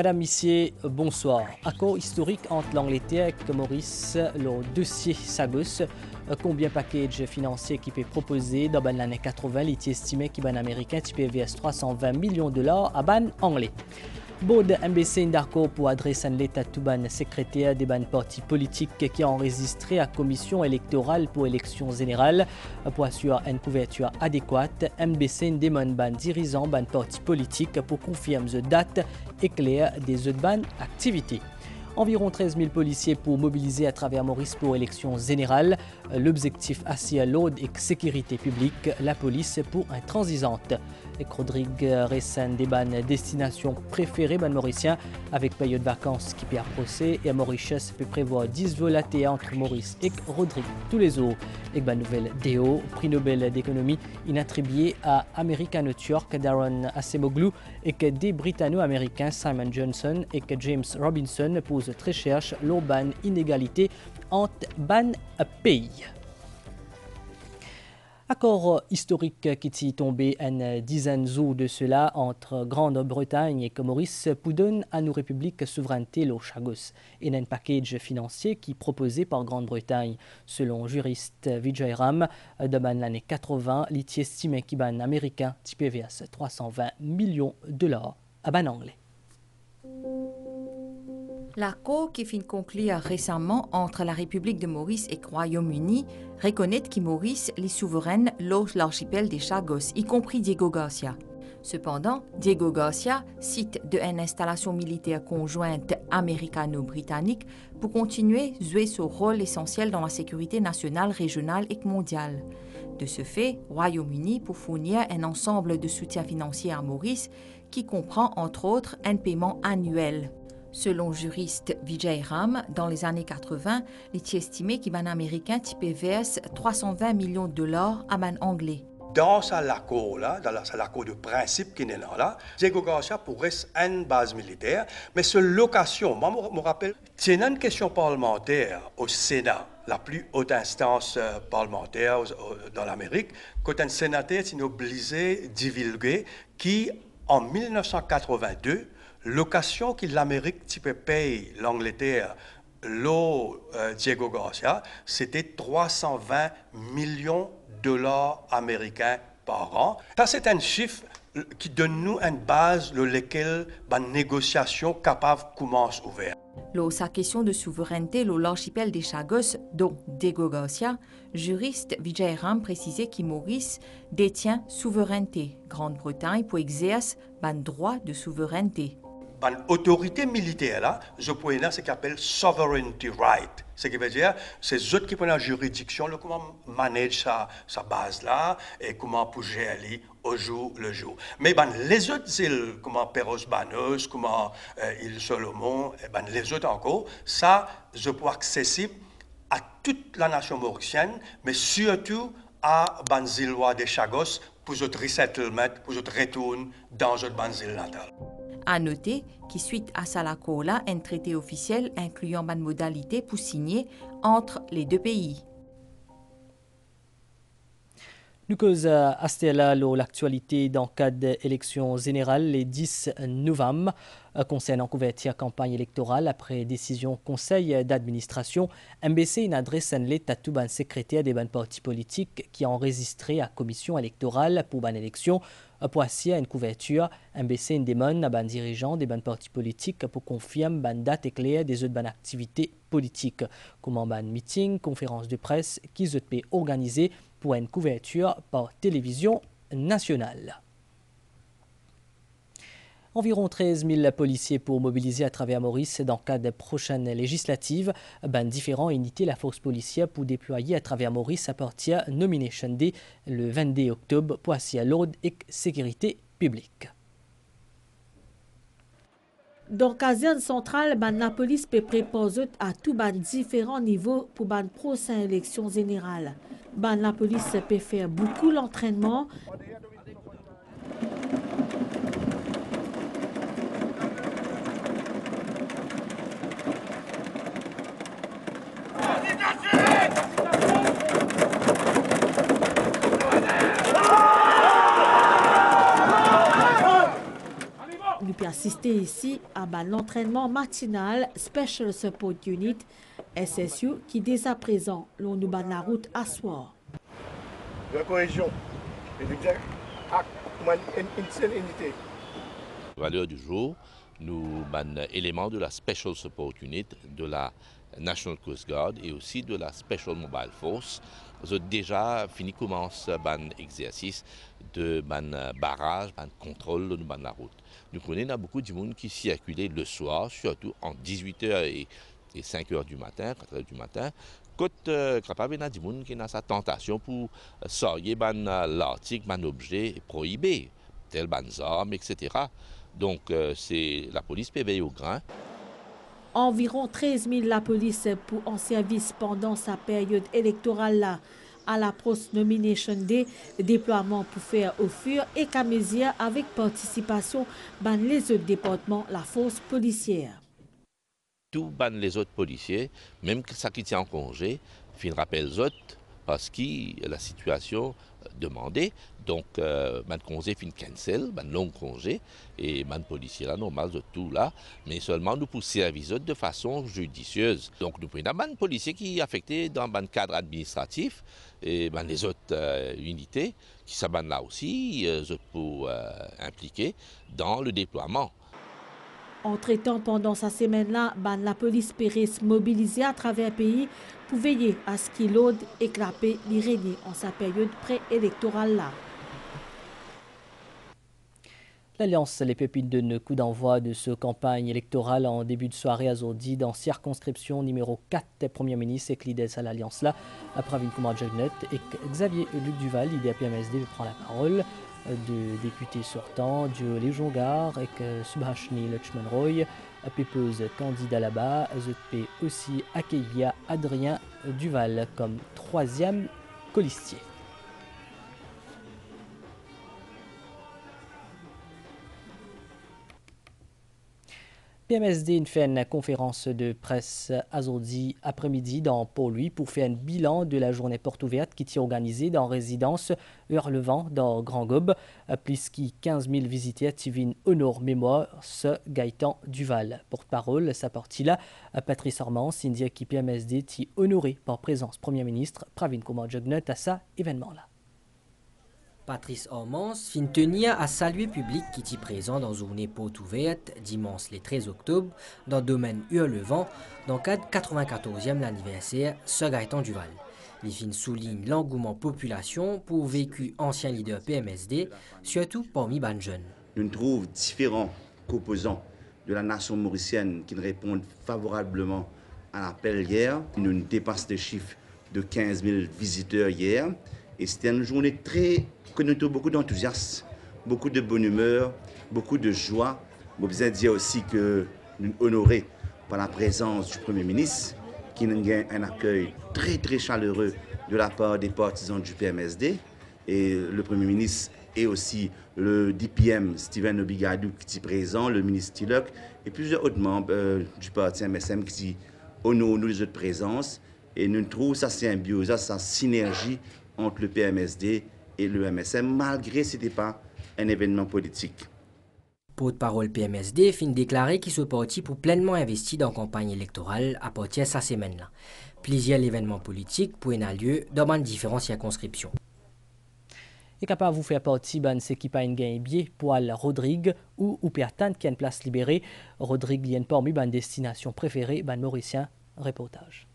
Madame Missier, bonsoir. Accord historique entre l'Angleterre et Maurice, le dossier Sagos. Combien de packages financiers qui peut proposer dans l'année 80, il est estimé qu'il ban américain qui peut verser 320 millions de dollars à ban anglais. Board MBC d'accord pour adresser l'État tout ban secrétaire des ban partis politiques qui ont enregistré à commission électorale pour élections générales pour assurer une couverture adéquate. MBC demande ban dirigeants ban partis politiques pour confirmer la date et claire des autres ban activités. Environ 13 000 policiers pour mobiliser à travers Maurice pour élections générales. L'objectif assis à l'ordre et sécurité publique, la police pour intransigeante. Et Rodrigue récent des ban destination préférée ban mauricien avec période de vacances qui peut approcher et Mauritius peut prévoir 10 vols entre Maurice et Rodrigue tous les jours. Et ban nouvelle DO, prix Nobel d'économie inattribué à American New York Darren Acemoglu et que des Britanno-Américains Simon Johnson et que James Robinson posent très recherche l'urbaine inégalité entre ban pays. Accord historique qui est tombé une dizaine d'années de cela entre Grande-Bretagne et Maurice pour donner à nos républiques souveraineté le Chagos et un package financier qui est proposé par Grande-Bretagne. Selon juriste Vijay Ram, de l'année 80, il est estimé qu'il ban américain qui peut verser 320 millions de dollars à ban anglais. L'accord qui finit conclu récemment entre la République de Maurice et le Royaume-Uni reconnaît que Maurice est souveraine de l'archipel des Chagos, y compris Diego Garcia. Cependant, Diego Garcia cite une installation militaire conjointe américano-britannique pour continuer à jouer son rôle essentiel dans la sécurité nationale, régionale et mondiale. De ce fait, le Royaume-Uni pour fournir un ensemble de soutien financier à Maurice qui comprend entre autres un paiement annuel. Selon juriste Vijay Ram, dans les années 80, il est estimé qu'il ban américain type verse 320 millions de dollars à ban anglais. Dans l'accord de principe qui est là, Diego Garcia pourrait une base militaire, mais cette location, moi je me rappelle, c'est une question parlementaire au Sénat, la plus haute instance parlementaire dans l'Amérique, quand un sénateur est obligé de divulguer qui, en 1982, location que l'Amérique type paye l'Angleterre, Diego Garcia, c'était 320 millions de dollars américains par an. Ça, c'est un chiffre qui donne nous une base sur laquelle la négociation capable commence ouverte. Sa question de souveraineté dans l'archipel des Chagos, dont Diego Garcia, juriste Vijay Ram précisait que Maurice détient souveraineté. Grande-Bretagne pour exercer un droit de souveraineté. Une autorité militaire, là, je pourrais dire ce qu'on appelle sovereignty right. Ce qui veut dire, c'est eux qui prennent la juridiction, comment manager sa base là et comment pour gérer au jour le jour. Mais les autres îles, comme Perros Banus, comme île Solomon, les autres encore, ça, je peux accessible à toute la nation mauricienne, mais surtout à les îles des Chagos pour notre resettlement, pour notre retour dans notre île natale. À noter que suite à ça, un traité officiel incluant une modalité pour signer entre les deux pays. Nous causons à l'actualité dans le cadre d'élections générales le 10 novembre concernant couverture campagne électorale après décision conseil d'administration. MBC une adresse en l'État tout ban secrétaire des partis politiques qui ont enregistré à commission électorale pour ban élection pour assurer une couverture. MBC une demande à ban dirigeants des partis politiques pour confirmer ban date et claire des autres ban activités politiques comme un ban meeting, conférence de presse qui se peut organiser pour une couverture par télévision nationale. Environ 13 000 policiers pour mobiliser à travers Maurice dans le cadre des prochaines législatives. Différents unités la force policière pour déployer à travers Maurice à partir de Nomination Day le 22 octobre pour assurer l'ordre et sécurité publique. Dans la caserne centrale, la police peut préposer à tous les différents niveaux pour les prochaines élections générales. La police peut faire beaucoup d'entraînement. assisté ici à l'entraînement matinal Special Support Unit, SSU, qui dès à présent l'on nous bat la route à soir. La cohésion et l'exact unité. Valeur du jour, nous avons éléments de la Special Support Unit, de la National Coast Guard et aussi de la Special Mobile Force. Nous avons déjà fini commence l'exercice de barrage, de contrôle de la route. Nous connaissons beaucoup de monde qui circulent le soir, surtout en 18h et 5h du matin, 4h du matin. Quand capable il y a des gens qui ont sa tentation pour sortir l'article, un objet prohibé, tel des armes, etc. Donc c'est la police peut veiller au grain. Environ 13 000 la police pour en service pendant sa période électorale là. À la post-nomination day, déploiement pour faire au fur et qu'à mesure avec participation dans les autres départements, la force policière. Tous les autres policiers, même ça qui tient en congé, fin rappel les autres parce que la situation demandée. Donc, man congé fin cancel, man long congé et man policier là normal de tout là, mais seulement nous pour servir de façon judicieuse. Donc nous prenons man policier qui est affecté dans le cadre administratif et les autres unités qui sont là aussi pour impliquer dans le déploiement. Entre-temps, pendant sa semaine-là, la police Pérez mobilisée à travers le pays pour veiller à ce qu'il ose éclater l'Irénie en sa période préélectorale là. L'Alliance Les Pépines donne coup d'envoi de ce campagne électorale en début de soirée à Zordi dans circonscription numéro 4 des premiers ministres et Clides à l'Alliance là. Après Pravin Jagnet et Xavier Luc Duval, l'IDA PMSD prend la parole. De députés sortants, de Légion Gare et Subhashini Lutchman Roy, pépeuse candidat là-bas, ZP aussi accueillir Adrien Duval comme troisième colistier. PMSD fait une conférence de presse aujourd'hui après-midi dans Port-Louis pour faire un bilan de la journée porte ouverte qui est organisée dans résidence Hurlevent dans Grand Gobe. Plus de 15 000 visiteurs qui viennent honorer mémoire ce Gaëtan Duval. Porte-parole, sa partie-là, Patrice Armand, syndic qui PMSD est honoré par présence Premier ministre Pravin Jagnet à ça événement-là. Patrice Armand fin tenir à saluer public qui est présent dans une journée porte ouverte dimanche le 13 octobre dans le domaine Hurlevent dans le cadre 94e anniversaire ce Gaëtan Duval. Il fin souligne l'engouement population pour vécu ancien leader PMSD, surtout parmi les jeunes. Nous trouvons différents composants de la nation mauricienne qui répondent favorablement à l'appel hier. Nous dépassons le chiffre de 15 000 visiteurs hier. Et c'était une journée que nous avons beaucoup d'enthousiasme, beaucoup de bonne humeur, beaucoup de joie. Je veux dire aussi que nous sommes honorés par la présence du Premier ministre, qui nous a un accueil très chaleureux de la part des partisans du PMSD. Et le Premier ministre et aussi le DPM Steven Obigadou qui est présent, le ministre Tilok et plusieurs autres membres du parti MSM qui honorent nous les autres présences. Et nous trouvons sa symbiose, sa synergie entre le PMSD et le MSM, malgré que ce n'était pas un événement politique. Porte-parole PMSD fin déclaré qu'il se parti pour pleinement investir dans la campagne électorale à partir de cette semaine-là. Plusieurs événements politiques pourraient avoir lieu dans différentes circonscriptions. Et capable vous faire partie de ce qui pas une gain biais pour Rodrigue ou Pertan qui a une place libérée. Rodrigue vient parmi une destination préférée ban mauricien. Reportage.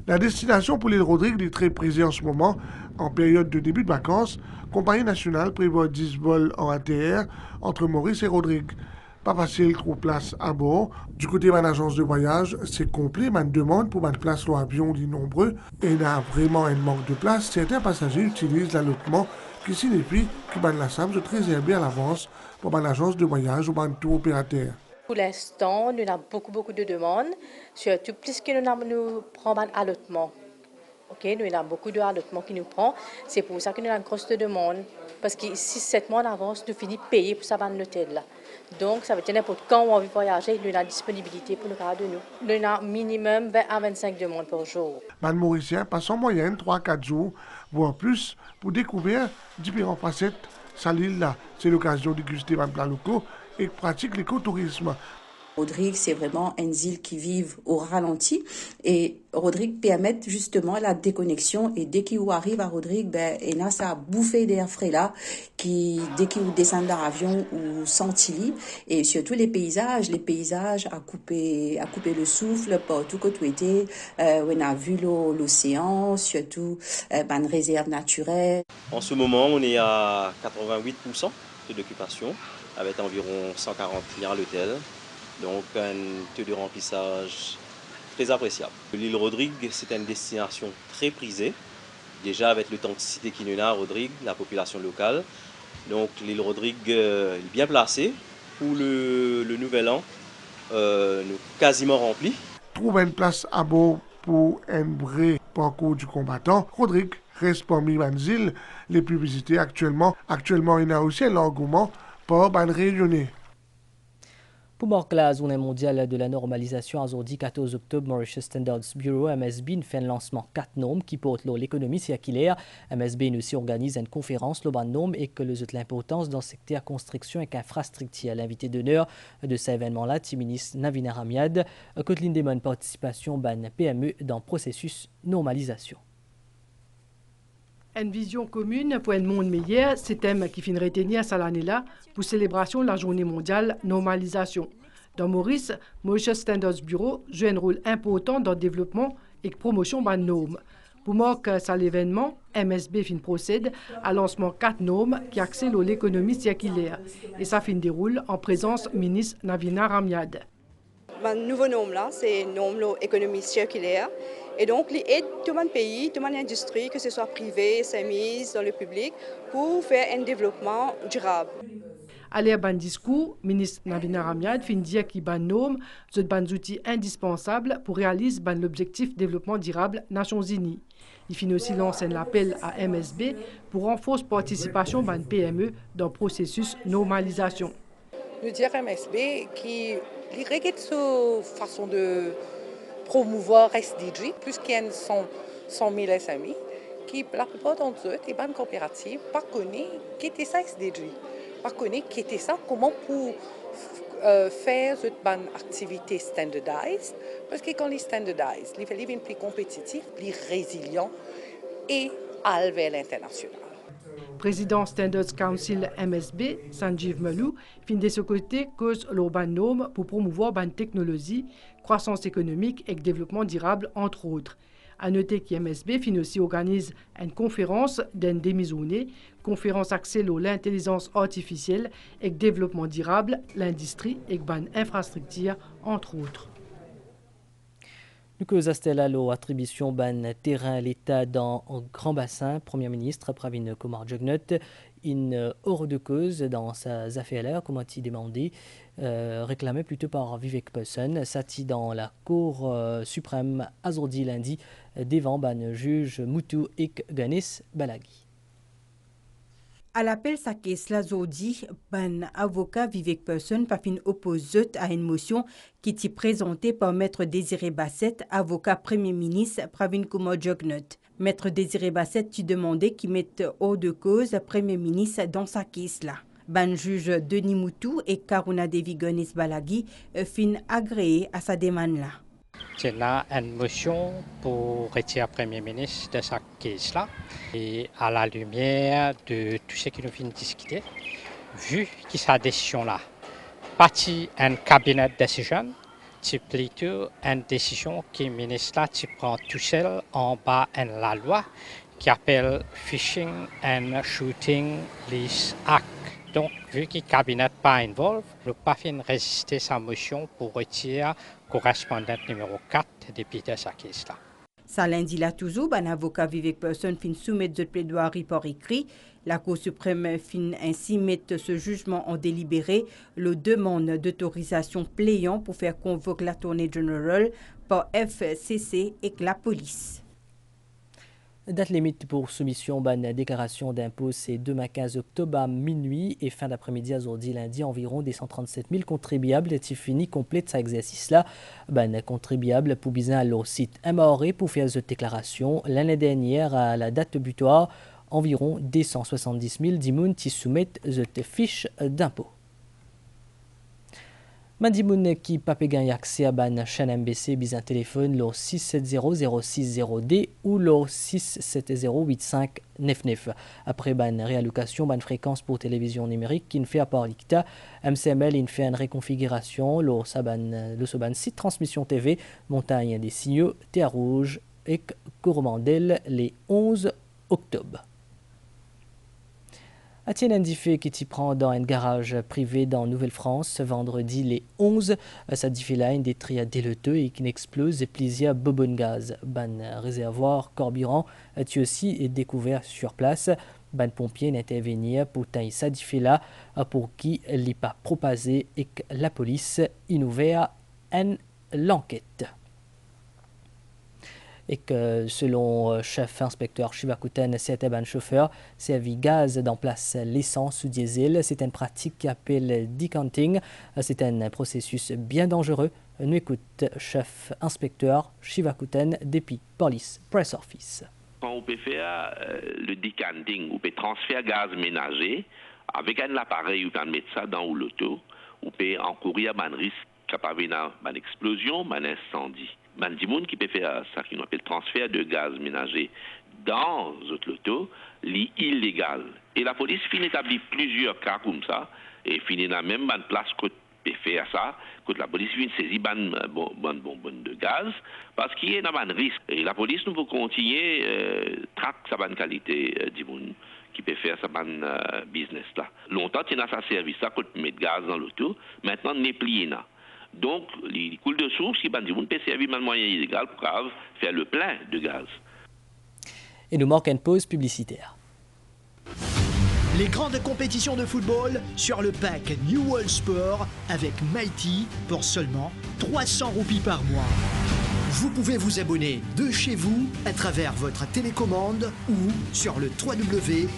La destination pour l'île Rodrigue est très prisée en ce moment, en période de début de vacances. Compagnie nationale prévoit 10 vols en ATR entre Maurice et Rodrigue. Pas facile, trop place à bord. Du côté de l'agence de voyage, c'est complet, mais une demande pour une place dans l'avion dit nombreux. Et il y a vraiment un manque de place. Certains passagers utilisent l'allotement, qui signifie que la SAM se réserve à l'avance pour l'agence de voyage ou un tour opérateur. Pour l'instant, nous avons beaucoup de demandes, surtout plus que nous prenons un allottement. Okay, nous avons beaucoup d'allottements qui nous prend. C'est pour ça que nous avons une grosse demande. Parce que 6-7 mois en avance, nous finissons de payer pour ça dans l'hôtel. Donc, ça veut dire n'importe quand on a envie de voyager, nous avons la disponibilité pour le cas de nous. Nous avons minimum 20 à 25 demandes par jour. Les Mauriciens passent en moyenne 3-4 jours, voire plus, pour découvrir différentes facettes Salil là, c'est l'occasion de déguster un plat locaux et pratique l'écotourisme. Rodrigue, c'est vraiment une île qui vit au ralenti et Rodrigue permet justement la déconnexion et dès qu'il arrive à Rodrigue, il a sa bouffée d'air frais là qui dès qu'il descend dans l'avion ou senti et surtout les paysages à couper le souffle partout que tu étais, on a vu l'océan, surtout une réserve naturelle. En ce moment, on est à 88% d'occupation avec environ 140 clients à l'hôtel. Donc un taux de remplissage très appréciable. L'île Rodrigue, c'est une destination très prisée, déjà avec l'authenticité qu'il y a à Rodrigue, la population locale. Donc l'île Rodrigue est bien placée pour le nouvel an, nous quasiment rempli. Trouver une place à bord pour un vrai parcours du combattant, Rodrigue reste parmi les îles les plus visitées actuellement. Actuellement, il y a aussi un engouement pour les rayonnés. Pour marquer la journée mondiale de la normalisation, aujourd'hui 14 octobre, Mauritius Standards Bureau MSB fait un lancement 4 normes qui portent l'économie circulaire. MSB aussi organise une conférence sur les normes et que l'importance dans le secteur construction et infrastructure. L'invité d'honneur de cet événement-là, le ministre Navina Ramiad, Coteline Demon participation ban PME dans le processus normalisation. Une vision commune pour un monde meilleur, c'est un thème qui finit retenir cette année-là pour célébration de la journée mondiale normalisation. Dans Mauritius Standards Bureau joue un rôle important dans le développement et la promotion de normes. Pour marquer cet événement, MSB procède à lancement 4 normes qui accélèrent l'économie circulaire. Et ça déroule en présence du ministre Navina Ramiad. La nouvelle norme là, c'est une norme de l'économie circulaire. Et donc, il aide tout le pays, toute l'industrie, que ce soit privé, semi, dans le public, pour faire un développement durable. À l'air ban discours, le ministre Navina Ramiad fin dire qu'il ban normes, c'est un outil indispensable pour réaliser l'objectif développement durable Nations Unies. Il fin aussi lancer un appel à MSB pour renforcer la participation de PME dans le processus de normalisation. Nous disons MSB qui regarde sa façon de promouvoir SDG, plus qu'il y a 100 000 SMI, qui la plupart d'entre eux, les banques coopératives, ne connaissent pas qui était ça SDG, ne connaissent pas qui était ça, comment pour faire cette bonne activité standardisée, parce que quand les standardisent, les fait plus compétitifs, plus résilients et aller vers l'international. Président Standards Council MSB, Sanjeev Maloo, fin de ce côté cause l'urban norme pour promouvoir la technologie, croissance économique et développement durable, entre autres. À noter que MSB fin aussi organise une conférence d'une demi-journée, conférence axée sur l'intelligence artificielle et le développement durable, l'industrie et l'infrastructure, entre autres. Nous causons l'attribution d'un terrain à l'État dans un grand bassin. Premier ministre Pravin Kumar Jugnauth, une hors de cause dans ses affaires-là, comme il demandé, réclamé plutôt par Vivek Person, sati dans la Cour suprême aujourd'hui lundi devant le juge Muthu Ik Ganesh Balagi. À l'appel sa caisse la zodi, ban avocat Vivek Person pas fin opposé à une motion qui était présentée par Maître Désiré Bassett, avocat Premier ministre Pravin Kumar Jugnauth. Maître Désiré Bassett tu demandait qu'il mette hors de cause Premier ministre dans sa caisse là. Ban juge Denis Muthu et Karuna Devi Ganesh Balagi fin agréé à sa demande là. C'est là une motion pour retirer le Premier ministre de sa caisse-là. Et à la lumière de tout ce que nous venons de discuter, vu que sa décision-là, partie un cabinet décision, c'est plutôt une décision que le ministre-là prend tout seul en bas de la loi qui appelle Fishing and Shooting Lease Act. Donc, vu que le cabinet n'est pas involvé, nous n'avons pas fait résister sa motion pour retirer correspondant numéro 4 depuis de sa caisse-là. Ça lundi là toujours, un avocat Vivek Person fin soumettre de plaidoirie par écrit. La Cour suprême fin ainsi mettre ce jugement en délibéré, le demande d'autorisation pléant pour faire convoquer l'Attorney General par FCC et la police. Date limite pour soumission de déclaration d'impôt, c'est demain 15 octobre à minuit et fin d'après-midi à aujourd'hui lundi, environ des 137 000 contribuables est fini complète cet exercice-là. Contribuables pour bien aller au site MRE pour faire cette déclaration. L'année dernière, à la date butoir, environ 270 000 dimoun qui soumettent cette fiche d'impôt. Mandimoun qui pas gagné accès à ban chaîne MBC bis un téléphone le 670-060D ou le 670-8599. Après ban réallocation, ban fréquence pour télévision numérique qui ne fait à part l'ICTA, MCML il fait une réconfiguration le ban site transmission TV, montagne des signaux, Terre Rouge et Coromandel les 11 octobre. Atienne Ndifé qui t'y prend dans un garage privé dans Nouvelle-France vendredi les 11. Ça diffé là une détruit déleteux et qui explose plusieurs bobonnes gaz. Ban réservoir carburant tu aussi est découvert sur place. Ban pompier n'intervenir pour tailler ça diffé là pour qui l'est pas propagé et que la police y ouvert l'enquête. Et que selon chef inspecteur Chivakuten, c'était un chauffeur servi gaz dans place l'essence ou diesel. C'est une pratique qui appelle decanting. C'est un processus bien dangereux. Nous écoute chef inspecteur Chivakuten depuis Police Press Office. Quand on peut faire le decanting, on peut transférer gaz ménager avec un appareil ou peut mettre ça dans l'auto, on peut encourir un risque capable d'une explosion, d'un incendie. Il y a des gens qui peuvent faire ça, qu'on appelle transfert de gaz ménager dans l'auto, illégal. Et la police finit d'établir plusieurs cas comme ça, et finit dans même une place que peut faire ça, que la police vient saisir une bonne de gaz, parce qu'il y a un risque. Et la police nous veut continuer traquer sa bonne qualité du monde qui peut faire sa bonne business là. Longtemps, il y a ça service, ça, qu'on met de gaz dans l'auto, maintenant, on est plié là. Donc, les coules de source, qui peuvent servir un moyen illégal pour faire le plein de gaz. Et nous manque une pause publicitaire. Les grandes compétitions de football sur le pack New World Sport avec Mighty pour seulement 300 roupies par mois. Vous pouvez vous abonner de chez vous à travers votre télécommande ou sur le www.mighty.mu.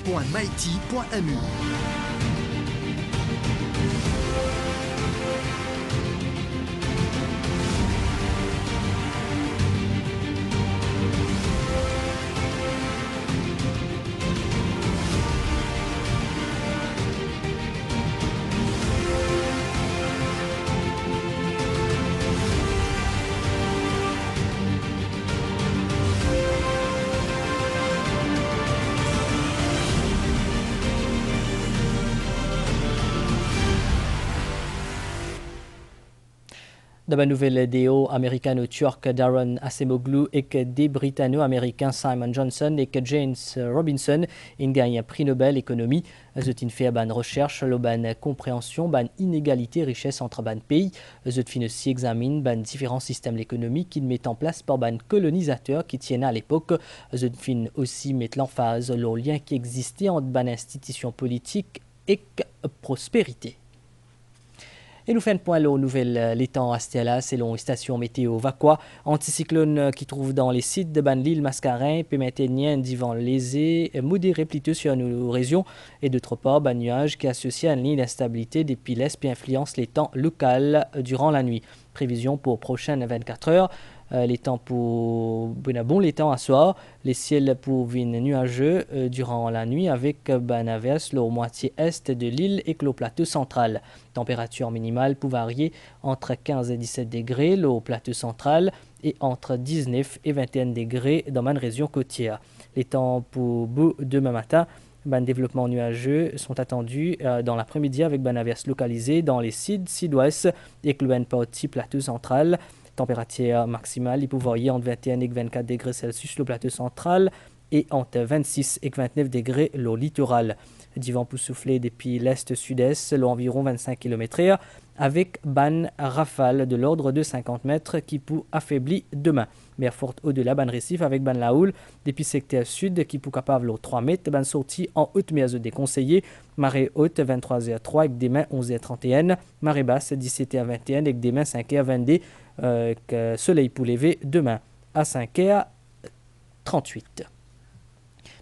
Dans la nouvelle déo américano-turc Darren Acemoglu et que des Britanno-américains Simon Johnson et que James Robinson ils gagnent un prix Nobel économie. Ils fait une recherche, une compréhension, une inégalité richesse entre les pays. Ils aussi examinent les différents systèmes économiques qu'ils mettent en place par les colonisateurs qui tiennent à l'époque. Ils aussi mettent l'emphase sur le lien qui existait entre les institutions politiques et la prospérité. Et nous faisons un point aux nouvelles l'étang Astiala selon les stations météo Vaqua. Anticyclone qui trouve dans les sites de l'île Mascarin peut maintenir un divan léger modéré plutôt sur nos régions et d'autre part un nuage qui associe à une ligne d'instabilité depuis l'est et influence les temps locaux durant la nuit. Prévision pour prochaines 24 heures. Les temps pour les temps à soir, les ciels pour venir nuageux durant la nuit avec averse la moitié est de l'île et le plateau central. Température minimale pour varier entre 15 et 17 degrés au plateau central et entre 19 et 21 degrés dans ma région côtière. Les temps pour demain matin, développements nuageux sont attendus dans l'après-midi avec averse localisée dans les sud-ouest et le partie plateau central. Température maximale, il peut varier entre 21 et 24 degrés Celsius le plateau central et entre 26 et 29 degrés le littoral. Du vent pour souffler depuis l'est-sud-est, environ 25 km/h, avec ban rafale de l'ordre de 50 mètres qui peut affaiblir demain. Mer forte au-delà, ban récif avec ban la houle, depuis secteur sud qui peut capable 3 mètres, ban sortie en haute mer déconseillée, marée haute 23h03 avec des mains 11h31, marée basse 17h21 avec des mains 5h22, soleil pour lever demain à 5h38.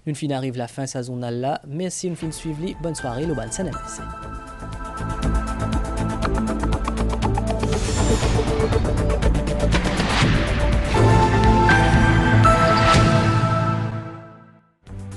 Une fin arrive la fin saisonale là. Merci une fin suivie. Bonne soirée, le ban CNMC.